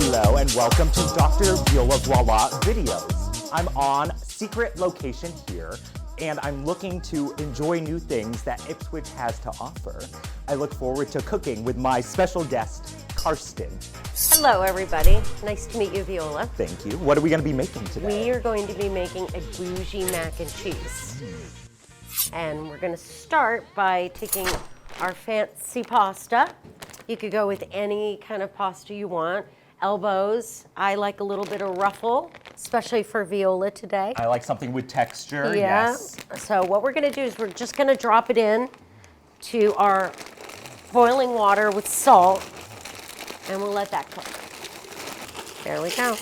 Hello and welcome to Dr. Viola Voilà videos. I'm on secret location here and I'm looking to enjoy new things that Ipswich has to offer. I look forward to cooking with my special guest, Karsten. Hello everybody, nice to meet you, Viola. Thank you. What are we going to be making today? We are going to be making a bougie mac and cheese. And we're going to start by taking our fancy pasta. You could go with any kind of pasta you want. Elbows, I like a little bit of ruffle, especially for Viola today. I like something with texture, Yeah. yes. So what we're going to do is we're just going to drop it in to our boiling water with salt, and we'll let that cook. There we go.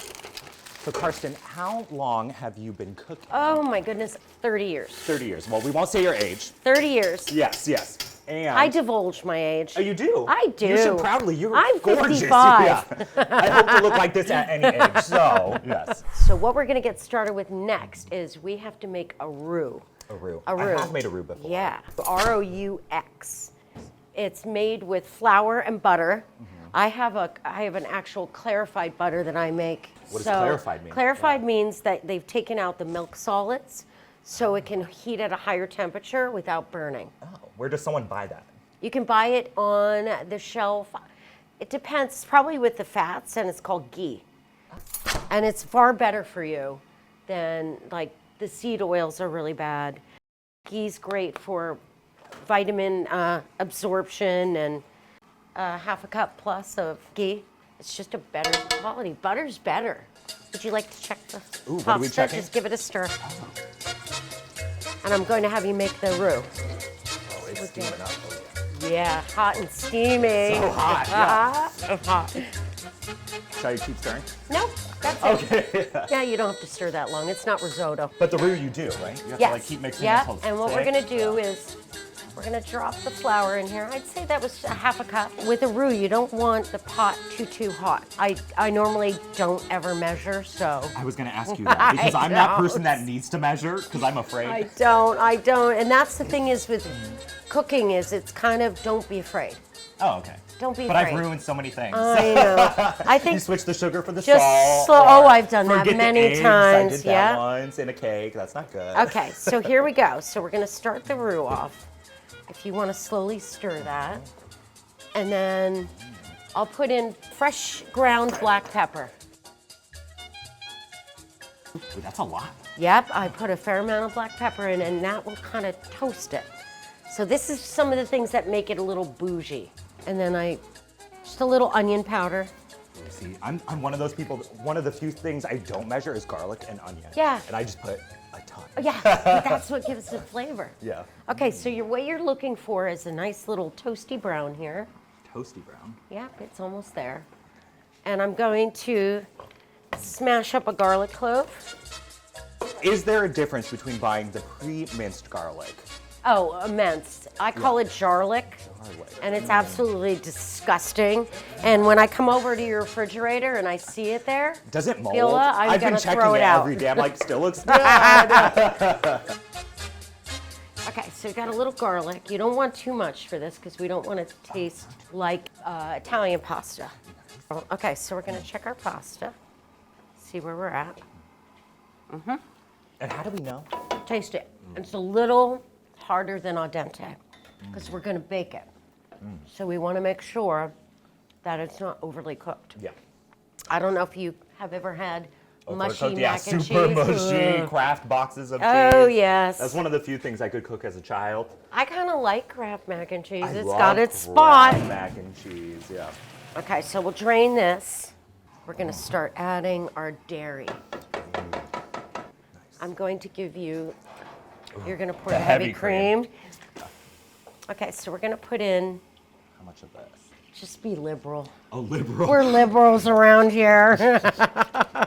So Karsten, how long have you been cooking? Oh my goodness, 30 years. 30 years. Well, we won't say your age. 30 years. Yes, yes. And I divulge my age. Oh, you do? I do. You should proudly. You're I'm gorgeous. 55. Yeah. I hope to look like this at any age. So, yes. So what we're going to get started with next is we have to make a roux. A roux. A roux. I have made a roux before. Yeah. R-O-U-X. It's made with flour and butter. I have an actual clarified butter that I make. What does clarified mean? Clarified means that they've taken out the milk solids so it can heat at a higher temperature without burning. Oh, where does someone buy that? You can buy it on the shelf. It depends, it's probably with the fats, and it's called ghee. And it's far better for you than, like, the seed oils are really bad. Ghee's great for vitamin absorption, and half a cup plus of ghee. It's just a better quality. Butter's better. Would you like to check the What are we pasta? checking? Just give it a stir. And I'm going to have you make the roux. Oh, it's steaming up. Yeah, hot and steamy. So hot, yeah. Hot. Shall I keep stirring? Nope, that's it. Okay. Yeah, you don't have to stir that long. It's not risotto. But the roux you do, right? You have Yes. to like keep mixing yeah, until it's and what we're thick. going to do is we're going to drop the flour in here. I'd say that was a half a cup. With a roux, you don't want the pot too hot. I normally don't ever measure, so. I was going to ask you that because I'm that person that needs to measure because I'm afraid. I don't. And that's the thing is with cooking is it's kind of don't be afraid. Oh, okay. Don't be But afraid. I've ruined so many things. I know. I You think switch the sugar for the just salt. slow. or Oh, I've done that forget the many eggs. times. I did yeah. that once in a cake. That's not good. Okay, so here we go. So we're going to start the roux off. If you want to slowly stir that. And then I'll put in fresh ground black pepper. Ooh, that's a lot. Yep, I put a fair amount of black pepper in, and that will kind of toast it. So this is some of the things that make it a little bougie. And then just a little onion powder. See, I'm one of those people, one of the few things I don't measure is garlic and onion. Yeah. And I just put a ton. Yeah, but that's what gives the flavor. Yeah. Okay, so what you're looking for is a nice little toasty brown here. Toasty brown. Yep, it's almost there. And I'm going to smash up a garlic clove. Is there a difference between buying the pre-minced garlic? Oh, immense. I call it jarlic, Garlic. and it's absolutely disgusting. And when I come over to your refrigerator and I see it there, Does it mold? Viola, I'm I've been gonna checking throw it out. every day. I'm like, still looks good. Okay, so you got a little garlic. You don't want too much for this because we don't want it to taste like Italian pasta. Okay, so we're gonna check our pasta, see where we're at. And how do we know? Taste it. It's a little harder than al dente because we're gonna bake it. So we wanna make sure that it's not overly cooked. Yeah. I don't know if you have ever had mushy Overcooked, yeah, mac and super cheese. mushy, Ugh. Kraft boxes of cheese. Oh, yes. That's one of the few things I could cook as a child. I kind of like Kraft mac and cheese. I It's love got its spot. Kraft mac and cheese, yeah. Okay, so we'll drain this. We're gonna start adding our dairy. I'm going to give you, you're gonna pour The the heavy heavy cream. cream. Okay, so we're gonna put in, How much of this? just be liberal. A liberal. We're liberals around here.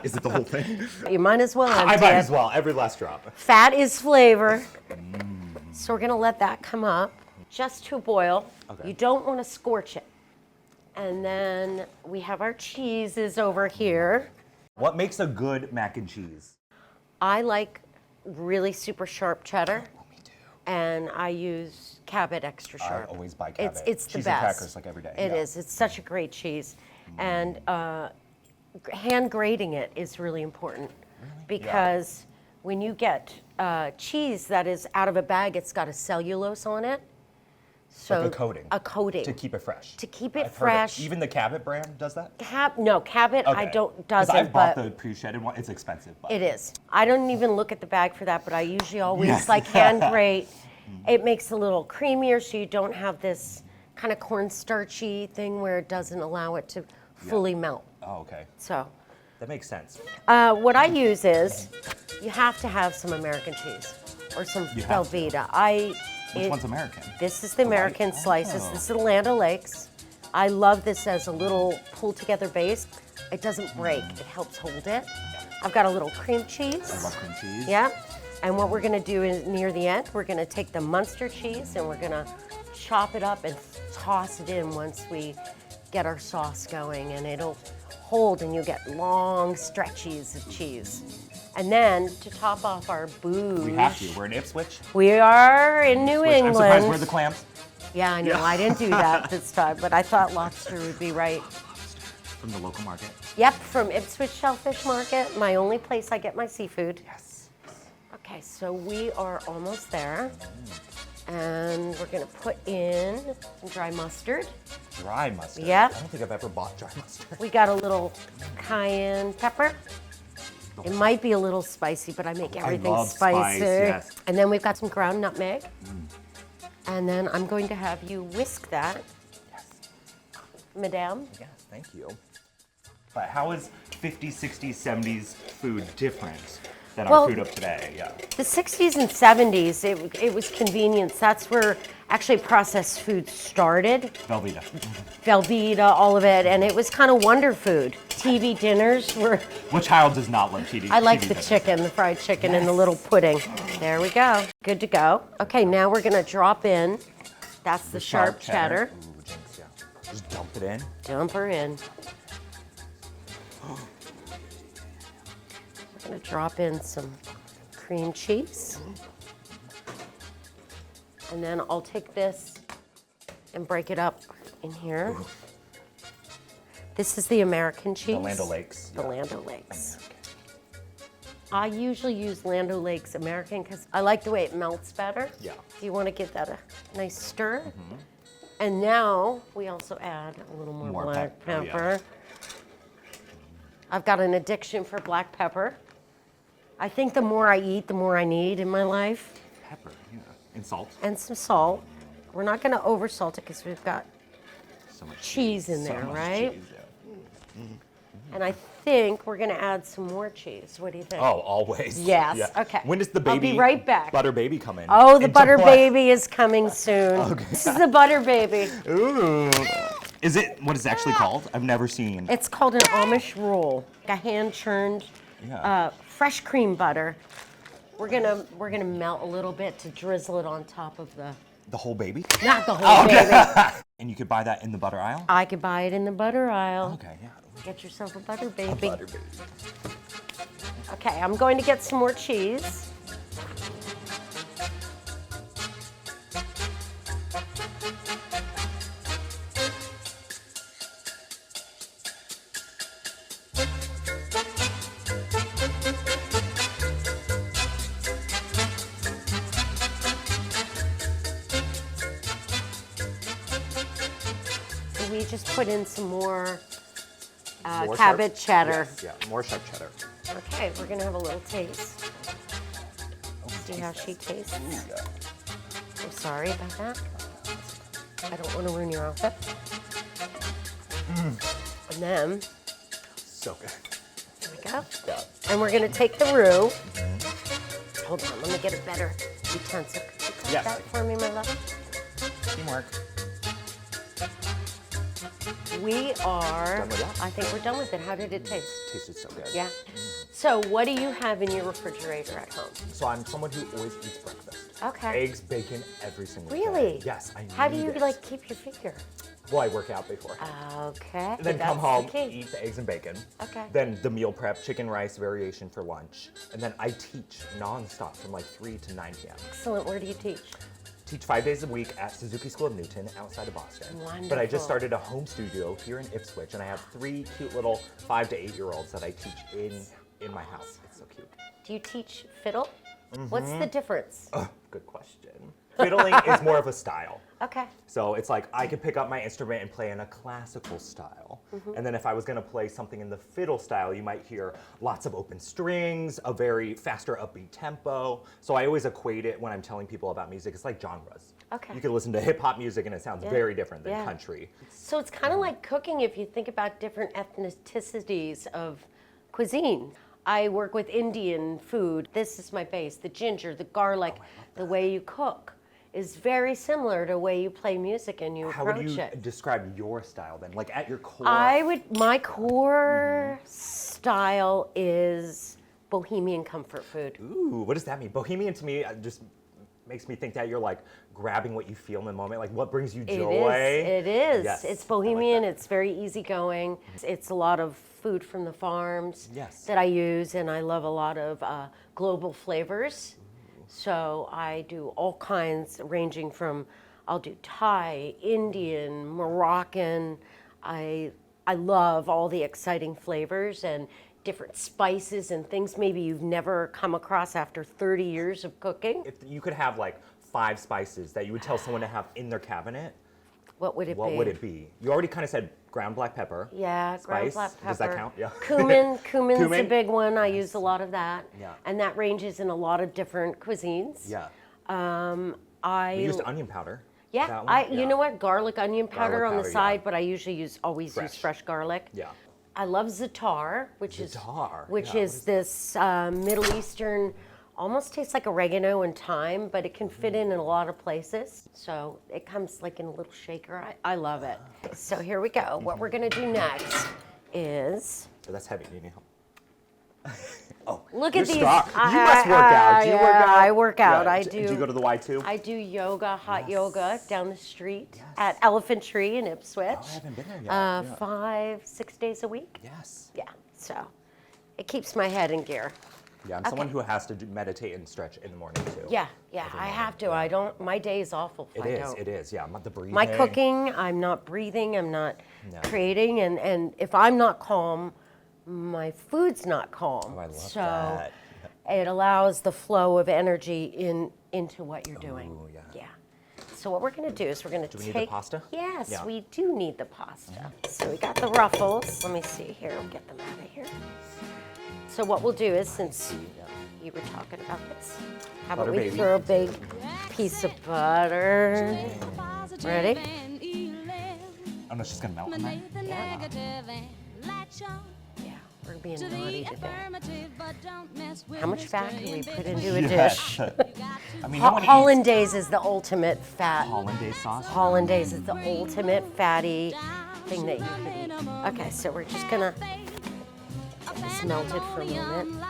Is it the whole thing? You might as well I empty might it. as well. Every last drop. Fat is flavor. So we're gonna let that come up just to a boil. Okay. You don't wanna scorch it. And then we have our cheeses over here. What makes a good mac and cheese? I like really super sharp cheddar. Oh, me too. And I use Cabot extra I sharp. always buy Cabot. It's the Cheese best. and crackers like every day. It is. It's such a great cheese. And hand grating it is really important because when you get cheese that is out of a bag, it's got a cellulose on it. So like a coating. A coating. To keep it fresh. To keep it I've heard fresh. Even the Cabot brand does that? No, Cabot Okay. I don't 'Cause doesn't. I've bought but the pre-shedded one. It's expensive. But. it is. I don't even look at the bag for that, but I usually always like hand grate. It makes it a little creamier, so you don't have this kind of cornstarchy thing where it doesn't allow it to fully melt. Oh, okay. So That makes sense. what I use is you have to have some American cheese or some You have to. Velveeta. Which one's American? This is the American white? slices. Oh. This is the Land O'Lakes. I love this as a little pulled together base. It doesn't break. It helps hold it. I've got a little cream cheese. I love cream cheese. Yeah. And what we're gonna do is near the end, we're gonna take the Munster cheese and we're gonna chop it up and toss it in once we get our sauce going, and it'll hold and you get long stretchies of cheese. And then to top off our booze, We have to. We're in Ipswich. we are in New Which England. I'm surprised we're the clams. Yeah, I know. I didn't do that this time, but I thought lobster would be right. From the local market. Yep, from Ipswich Shellfish Market, my only place I get my seafood. Yes. Okay, so we are almost there. And we're gonna put in some dry mustard. Dry mustard. Yeah. I don't think I've ever bought dry mustard. We got a little cayenne pepper. It might be a little spicy, but I make everything love spice, spicy. yes. And then we've got some ground nutmeg. And then I'm going to have you whisk that, Yes. madame. Yes, thank you. But how is 50s, 60s, 70s food different than Well, our food of today? Yeah. The 60s and 70s, it was convenience. That's where actually processed food started. Velveeta. Velveeta, all of it, and it was kind of wonder food. TV dinners were, What child does not love TV? I like TV the dinners? chicken, the fried chicken and the little pudding. There we go, good to go. Okay, now we're gonna drop in, that's the sharp cheddar. Ooh, jinx, yeah. Just dump it in. Dump her in. We're gonna drop in some cream cheese. And then I'll take this and break it up in here. This is the American cheese. The Land O'Lakes. The yeah. Land O'Lakes. I usually use Land O'Lakes American because I like the way it melts better. Yeah. You want to give that a nice stir. And now we also add a little more black oh, yeah. pepper. I've got an addiction for black pepper. I think the more I eat, the more I need in my life. Pepper, yeah. And salt. And some salt. We're not going to over salt it because we've got So much cheese in So there, much right? cheese, yeah. And I think we're going to add some more cheese. What do you think? Oh, always. Yes, Yeah. okay. When does the I'll baby be right back. butter baby come in? Oh, the into butter play? baby is coming soon. Okay. This is the butter baby. Ooh. Is it what it's actually called? I've never seen. It's called an Amish roll, a hand churned Yeah. fresh cream butter. We're gonna melt a little bit to drizzle it on top of The whole baby? not the whole baby. And you could buy that in the butter aisle? I could buy it in the butter aisle. Okay, yeah. Get yourself a butter A baby. butter baby. Okay, I'm going to get some more cheese. We just put in some more More Cabot sharp? cheddar. Yes, yeah, more sharp cheddar. Okay, we're gonna have a little taste. See how she tastes. Ooh, yeah. I'm sorry about that. I don't want to ruin your outfit. And then, So good. here we go. Yeah. And we're gonna take the roux. Hold on, let me get a better utensil. Could you cut Yes. that for me, my love? Teamwork. We are, Done with that? I think we're done with it. How did it taste? Tasted so good. Yeah? So what do you have in your refrigerator at home? So I'm someone who always eats breakfast. Okay. Eggs, bacon, every single day. Really? Yes, I How do need you it. like keep your figure? Well, I work out before. Okay. And then that's come the home, key. eat the eggs and bacon. Okay. Then the meal prep, chicken rice variation for lunch. And then I teach nonstop from like 3 to 9 p.m. Excellent. Where do you teach? teach 5 days a week at Suzuki School of Newton outside of Boston. Wonderful. But I just started a home studio here in Ipswich, and I have 3 cute little 5 to 8-year-olds that I teach in my house. It's so cute. Do you teach fiddle? What's the difference? Good question. Fiddling is more of a style. Okay. So it's like I could pick up my instrument and play in a classical style. And then if I was going to play something in the fiddle style, you might hear lots of open strings, a very faster upbeat tempo. So I always equate it when I'm telling people about music. It's like genres. Okay. You can listen to hip hop music and it sounds very different than country. So it's kind of like cooking if you think about different ethnicities of cuisine. I work with Indian food. This is my base. The ginger, the garlic, the way you cook is very similar to the way you play music and you How approach would you it. describe your style then? Like at your core? My core style is bohemian comfort food. Ooh, what does that mean? Bohemian to me just makes me think that you're like grabbing what you feel in the moment, like what brings you joy. It is. Yes, It's I like bohemian. that. It's very easygoing. It's a lot of food from the farms that I use, and I love a lot of global flavors. So I do all kinds, ranging from, I'll do Thai, Indian, Moroccan. I love all the exciting flavors and different spices and things maybe you've never come across after 30 years of cooking. If you could have like 5 spices that you would tell someone to have in their cabinet, What would it be? what would it be? You already kind of said ground black pepper. Yeah, ground Spice. black pepper. Does that count? Yeah. Cumin's a Cumin? big one. I use a lot of that. Yeah. And that ranges in a lot of different cuisines. Yeah. I We used onion powder. yeah, That one? you know what? Garlic onion powder Garlic on the powder, side, yeah. but I usually always use Fresh. fresh garlic. Yeah. I love za'atar, which Za'atar, is yeah, is this Middle Eastern, almost tastes like oregano and thyme, but it can fit in a lot of places. So it comes like in a little shaker. I love it. So here we go. What we're gonna do next is Oh, that's heavy. You need help. Oh, look you're at these. strong. You must work out. Do you work out? I work out. Yeah. I Do do. you go to the Y2? I do yoga, hot yoga down the street at Elephant Tree in Ipswich. Oh, I haven't been there yet. Yeah. 5, 6 days a week. Yes. Yeah, so it keeps my head in gear. Yeah, I'm someone who has to meditate and stretch in the morning too. Yeah, I have to. I don't. My day is awful if I It is. don't. It is. Yeah, the breathing. My cooking, I'm not breathing. I'm not creating, and if I'm not calm, my food's not calm. Oh, I love so that. it allows the flow of energy into what you're doing. Ooh, yeah. So what we're going to do is we're going to Do we take. need the pasta? Yes, Yeah. we do need the pasta. So we got the ruffles. Let me see here. We'll get them out of here. So what we'll do is, since you were talking about this, how about Butter we baby. throw a big piece of butter? Ready? Oh no, she's gonna melt on that. Yeah, we're being naughty today. How How much fat can we put into a dish? I mean, no one eats Hollandaise is the ultimate fat. hollandaise sauce. Hollandaise is the ultimate fatty thing that you can eat. Okay, so we're just gonna get this melted for a moment.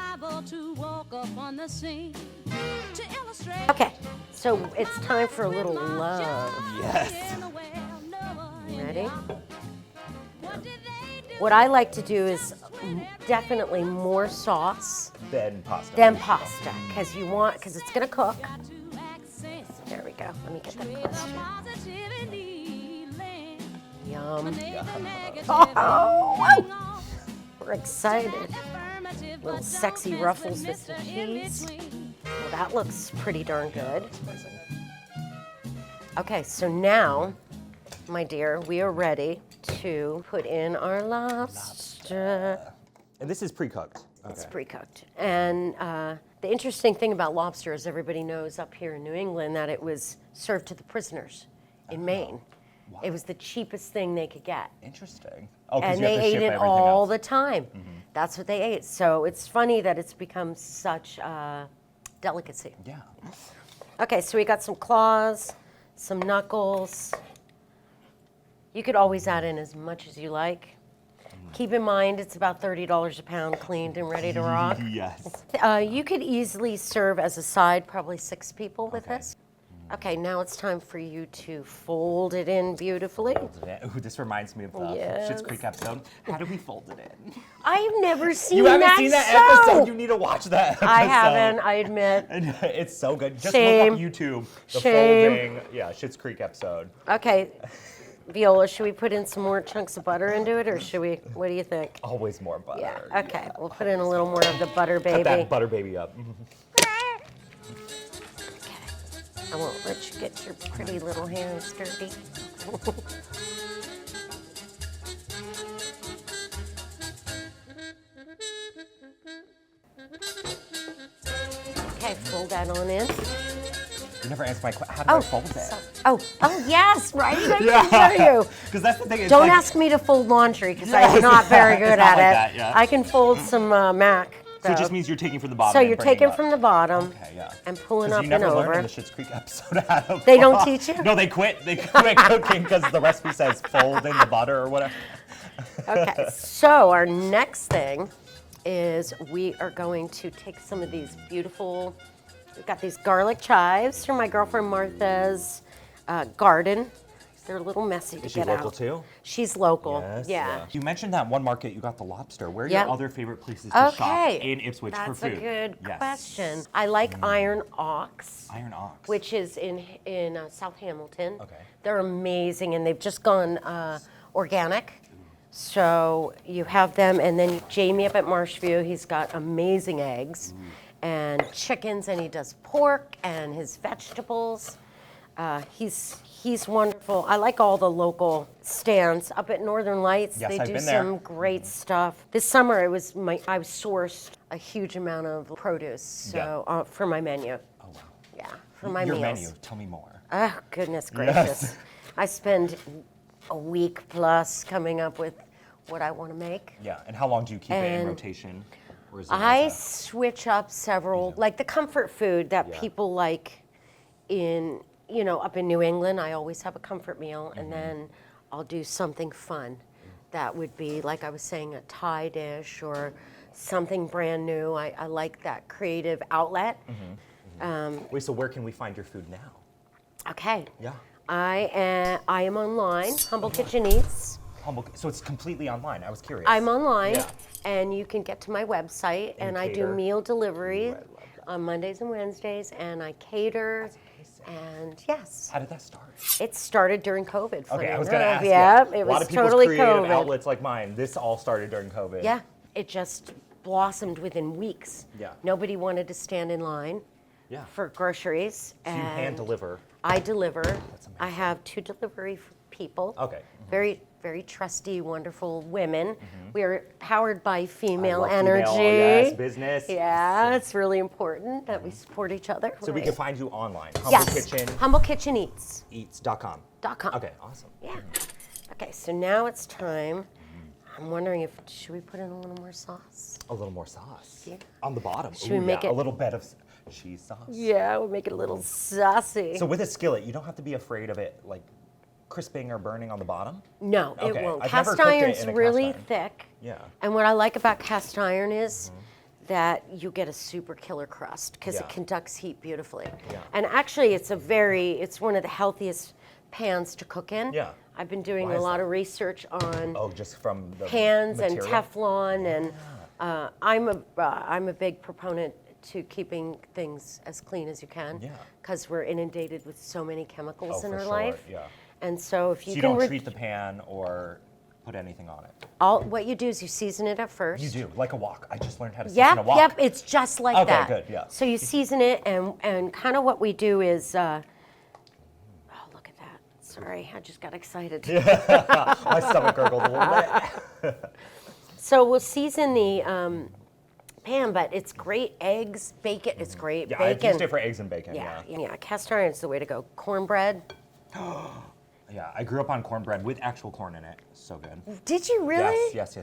Okay, so it's time for a little love. Yes. Ready? What I like to do is definitely more sauce Then pasta. than pasta, because it's gonna cook. There we go. Let me get that closer. Yum. Oh, we're excited. Little sexy ruffles with some cheese. Well, that looks pretty darn good. Okay, so now, my dear, we are ready to put in our lobster. And this is pre-cooked. It's pre-cooked. And the interesting thing about lobster is everybody knows up here in New England that it was served to the prisoners in Maine. Wow. It was the cheapest thing they could get. Interesting. Oh, 'cause And you have they to ate ship it everything all else. the time. That's what they ate. So it's funny that it's become such a delicacy. Yeah. Okay, so we got some claws, some knuckles. You could always add in as much as you like. Keep in mind, it's about $30 a pound, cleaned and ready to rock. Yes. You could easily serve as a side, probably 6 people with Okay. this. Okay, now it's time for you to fold it in beautifully. Ooh, this reminds me of the Yes. Schitt's Creek episode. How do we fold it in? I've never seen You haven't that seen that show. episode? You need to watch that episode. I haven't, I admit. It's so good. Just Shame. look up YouTube. The Shame. folding, Schitt's Creek episode. Okay, Viola, should we put in some more chunks of butter into it, or should we, what do you think? Always more butter. Yeah, okay, we'll put in a little more of the butter, baby. Cut that butter baby up. I won't let you get your pretty little hands dirty. Okay, fold that on in. You never answered my question. How do I fold it? Oh, yes, right? I can show you. Because that's the thing. It's Don't like, ask me to fold laundry because I'm not very good It's at not like it. that, yeah. I can fold some mac. So it just means you're taking from the bottom. So and you're bringing taking up. from the bottom Okay, yeah. and pulling 'Cause up you and never learned over. in the Schitt's Creek episode how to They don't teach you? No, they quit. They quit cooking because the recipe says fold in the butter or whatever. Okay, so our next thing is we are going to take some of these beautiful, we've got these garlic chives from my girlfriend Martha's garden. They're a little messy to Is she get local out. too? She's local, Yes. yeah. You mentioned that one market you got the lobster. Where are Yep. your other favorite places to shop Okay, in Ipswich for that's food? a good Yes. question. I like Iron Ox. Iron Ox. Which is in South Hamilton. Okay. They're amazing, and they've just gone organic. So you have them, and then Jamie up at Marshview, he's got amazing eggs and chickens, and he does pork and his vegetables. He's wonderful. I like all the local stands up at Northern Lights. Yes, they I've do been there. some great stuff. This summer, I sourced a huge amount of produce for my menu. Oh, wow. Yeah, for my Your meals. menu. Tell me more. Oh, goodness gracious. Yes. I spend a week plus coming up with what I want to make. Yeah, and how long do you keep it in And rotation? Or is it I like switch up several, like the comfort food that Yeah. people like up in New England, I always have a comfort meal, and then I'll do something fun. That would be, like I was saying, a Thai dish or something brand new. I like that creative outlet. Wait, so where can we find your food now? Okay. Yeah. I am online, Humble Kitchen Eats. So it's completely online. I was curious. I'm online, Yeah. and you can get to my website, and I do cater. meal delivery Ooh, I love that. on Mondays and Wednesdays, and I cater. And yes, How did that start? it started during COVID. funny Okay, I was going to enough. ask. Yeah, you. it A lot was of people's totally creative COVID. outlets like mine. This all started during COVID. Yeah, it just blossomed within weeks. Yeah. Nobody wanted to stand in line Yeah. for groceries. So you hand deliver. I deliver. amazing. I have 2 delivery people. Okay. Very, very trusty, wonderful women. We are powered by female love energy. female, yes, business. Yeah, it's really important that we support each other. So we right? can find you online. Yes, HumbleKitcheneats.com. Humble Kitchen Eats. .com. Okay, awesome. Yeah. Okay, so now it's time. I'm wondering should we put in a little more sauce? A little more sauce. Yeah. On the bottom. Should we make a it- little bit of cheese sauce? Yeah, we'll make it a little saucy. So with a skillet, you don't have to be afraid of it like crisping or burning on the bottom? No, it Okay, won't. I've never Cast cooked it iron's in a cast really iron. thick. Yeah. And what I like about cast iron is that you get a super killer crust because Yeah. it conducts heat beautifully. Yeah. And actually, it's one of the healthiest pans to cook in. Yeah. I've been doing Why a is lot that? of research on Oh, just from the pans and material? Teflon, and I'm a big proponent to keeping things as clean as you can. Yeah. Because we're inundated with so many chemicals Oh, in for our sure, life. yeah. And so if So you you can don't treat the pan or put anything on it? what you do is you season it at first. You do, like a wok. I just learned how to season a Yep, wok. yep, it's just like Okay, that. good, yeah. So you season it, and kind of what we do is, oh, look at that. Sorry, I just got excited. My stomach gurgled a little bit. So we'll season the pan, but it's great. Eggs, bacon, it's great. Yeah, I've bacon. used it for eggs and bacon, yeah. Yeah, cast iron is the way to go. Cornbread. Yeah, I grew up on cornbread with actual corn in it. So good. Did you really? Yes.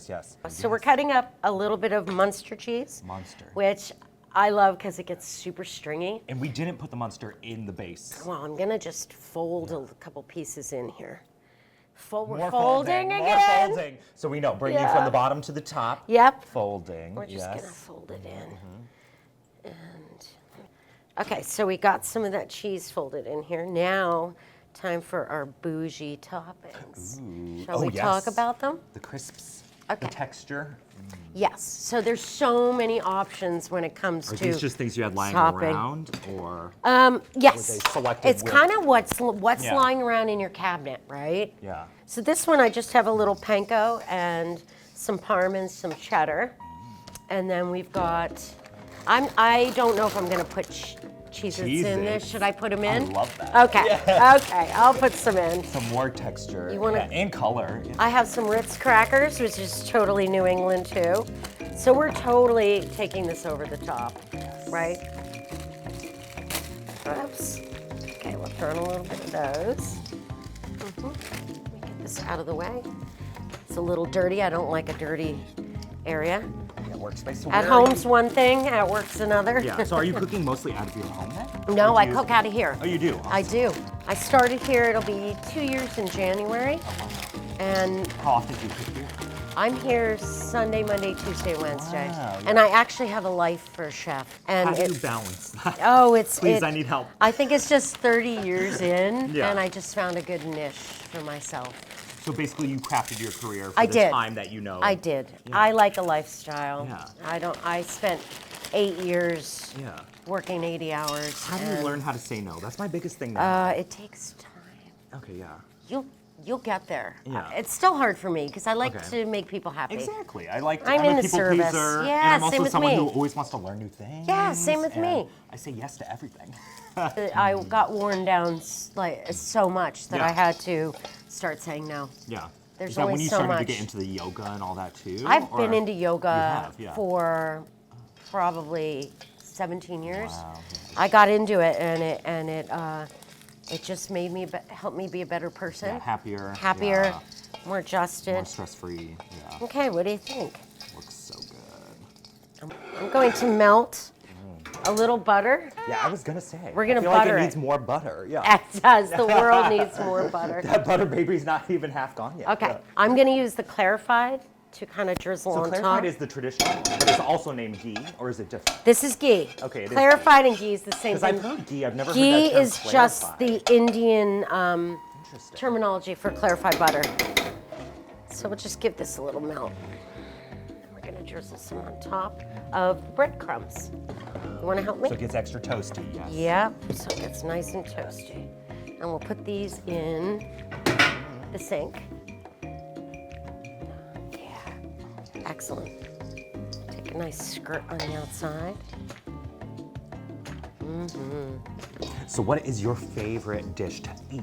So we're cutting up a little bit of Munster cheese. Munster. Which I love because it gets super stringy. And we didn't put the Munster in the base. Well, I'm gonna just fold a couple pieces in here. We're More folding More again. folding. So we know, bringing Yeah. from the bottom to the top. Yep. Folding, We're just yes. gonna fold it in. And Okay, so we got some of that cheese folded in here. Now, time for our bougie toppings. Ooh. Shall we talk about them? The crisps, Okay. the texture. Yes. So there's so many options when it comes Are to these just things you had lying topping. around, or? Yes. Were they selected It's with- kind of what's Yeah. lying around in your cabinet, right? Yeah. So this one, I just have a little panko and some parm and some cheddar, and then we've got. I don't know if I'm gonna put Cheez-Its in this. Should I put them in? I love that. Okay. Okay. I'll put some in. Some more texture. You wanna- and color. Yeah. I have some Ritz crackers, which is totally New England too. So we're totally taking this over the top, right? Oops. Okay, we'll throw in a little bit of those. Let me get this out of the way. It's a little dirty. I don't like a dirty area. Yeah, workspace. So At where are home's one thing, at work's another. Yeah. So are you cooking mostly out of your home then? No, Or I do you- cook out of here. Oh, you do? I do. I started here, it'll be 2 years in January. And How often do you cook here? I'm here Sunday, Monday, Tuesday, Wednesday. Wow, And I actually have a life for a chef. And How do you it's- balance that? Oh, it's. Please, I need help. I think it's just 30 years in, Yeah. and I just found a good niche for myself. So basically, you crafted your career for I the did. time that you know. I did. I like a lifestyle. Yeah. I spent 8 years Yeah. working 80 hours. How do you and, learn how to say no? That's my biggest thing now. It takes time. Okay, yeah. You'll get there. Yeah. It's still hard for me because I like Okay. to make people happy. Exactly. I'm I'm in a the people service. pleaser. Yeah, and I'm same also with someone me. who always wants to learn new things. Yeah, same with and me. I say yes to everything. I got worn down like so much that Yeah. I had to start saying no. Yeah. There's Is that only when you so started much. to get into the yoga and all that too? I've or- been into yoga have, yeah. for probably 17 years. Wow. I got into it, and it just made me helped me be a better person. Yeah, happier. Happier, Yeah, more adjusted. more stress-free. Yeah. Okay, what do you think? Looks so good. I'm going to melt a little butter. Yeah, I was gonna say. We're gonna I feel butter like it. it needs more butter. Yeah. It does. The world needs more butter. That butter baby's not even half gone yet. Okay, Yeah. I'm going to use the clarified to kind of drizzle So on clarified top. is the traditional, but it's also named ghee, or is it different? This is ghee. Okay, it is Clarified and ghee is the same Because I've thing. heard ghee, I've never Ghee heard that term is just clarified. the Indian Interesting. terminology for clarified butter. So we'll just give this a little melt. We're going to drizzle some on top of breadcrumbs. You want to help me? So it gets extra toasty, yes. Yep, so it gets nice and toasty. And we'll put these in the sink. Yeah, excellent. Take a nice skirt on the outside. So what is your favorite dish to eat?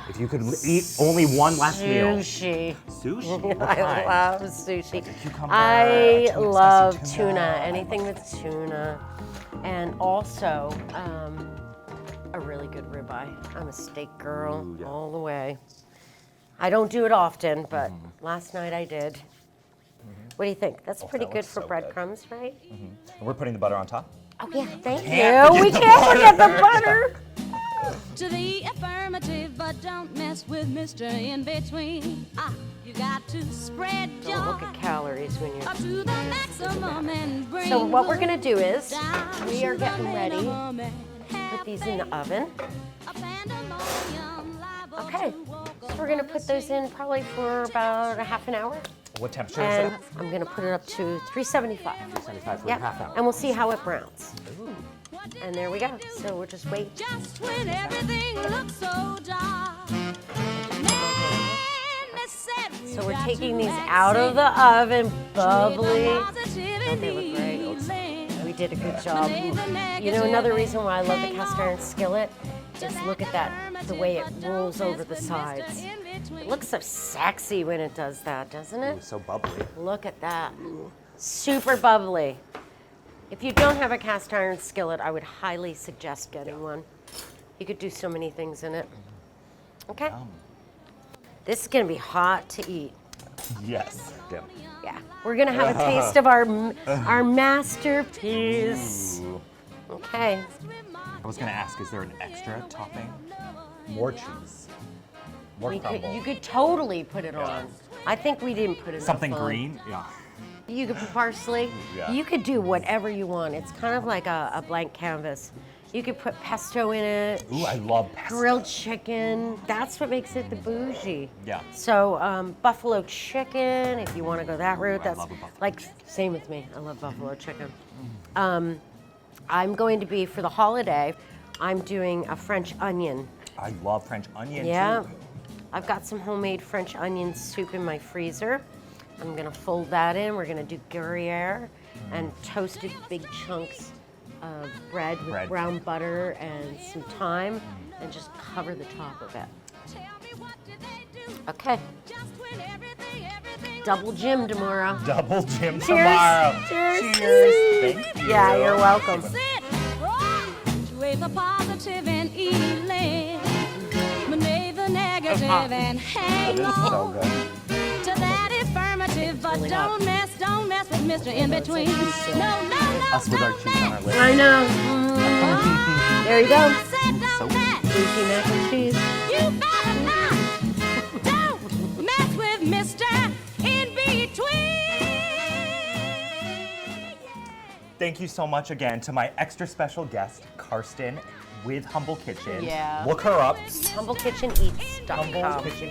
If you could eat only one last meal. Sushi. Sushi? What I kind? love sushi. cucumber, I a tuna, love spicy tuna, tuna. anything with tuna. And also a really good ribeye. I'm a steak girl Ooh, yeah. all the way. I don't do it often, but last night I did. What do you think? That's pretty that good looks for so good. breadcrumbs, right? And we're putting the butter on top? Oh yeah, thank Can't you. We forget the can't forget the butter. To the affirmative, but don't mess with Mr. In Between. You got to spread your Don't look at calories when up you're. to the maximum and bring So what we're good gonna do is down we are to the getting ready. minimum and Put these in the oven. a pandemonium liable Okay, to walk so we're gonna put those in probably for about a half an hour. What temperature And is it? I'm gonna put it up to 375. 75 for Yep, half hour. and we'll see how it browns. And there we go. So we'll just wait. just when everything looks so dark. So we're taking these out of the oven, bubbly. Don't they look great? We did a good job. You know, another reason why I love the cast iron skillet is look at that, the way it rolls over the sides. It looks so sexy when it does that, doesn't it? So bubbly. Look at that. Super bubbly. If you don't have a cast iron skillet, I would highly suggest getting one. You could do so many things in it. Okay? This is gonna be hot to eat. Yes. Dim. Yeah. We're gonna have a taste of our masterpiece. Ooh. Okay. I was gonna ask, is there an extra topping? More cheese. More crumble. You could totally put it on. I think we didn't put it Something on. green? Yeah. You could put parsley. Yeah. You could do whatever you want. It's kind of like a blank canvas. You could put pesto in it. Ooh, I love pesto. Grilled chicken. That's what makes it the bougie. Yeah. So buffalo chicken, if you want to go that route. That's love a buffalo like same with me. I love buffalo chicken. I'm going to be for the holiday. I'm doing a French onion. I love French onion Yeah. too. I've got some homemade French onion soup in my freezer. I'm gonna fold that in. We're gonna do Gruyere and toasted big chunks of bread with brown butter and some thyme, and just cover the top of it. Okay. Double Jim tomorrow. Double Jim Cheers. tomorrow. Cheers. Cheers. Thank you. Yeah, you're welcome. With a positive and eliminate the negative and hang This is so on good. to that affirmative, but really hot. don't mess with Mr. In Between. No, Us with our cheese on our lips. I know. There you go. So Greasy mac and cheese. You better not. Don't mess with Mr. In Between. Thank you so much again to my extra special guest, Karsten, with Humble Kitchen. Yeah. Look her up. HumbleKitchenEats.com. Humble Kitchen.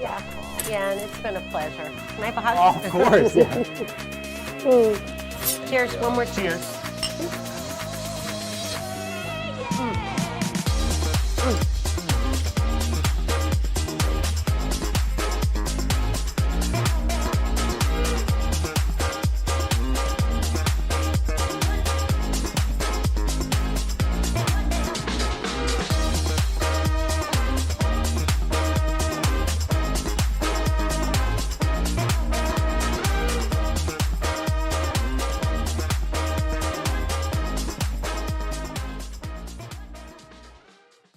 Yeah. Yeah, and it's been a pleasure. Can I have a hug? Oh, of course. Yeah. Cheers. One more Cheers.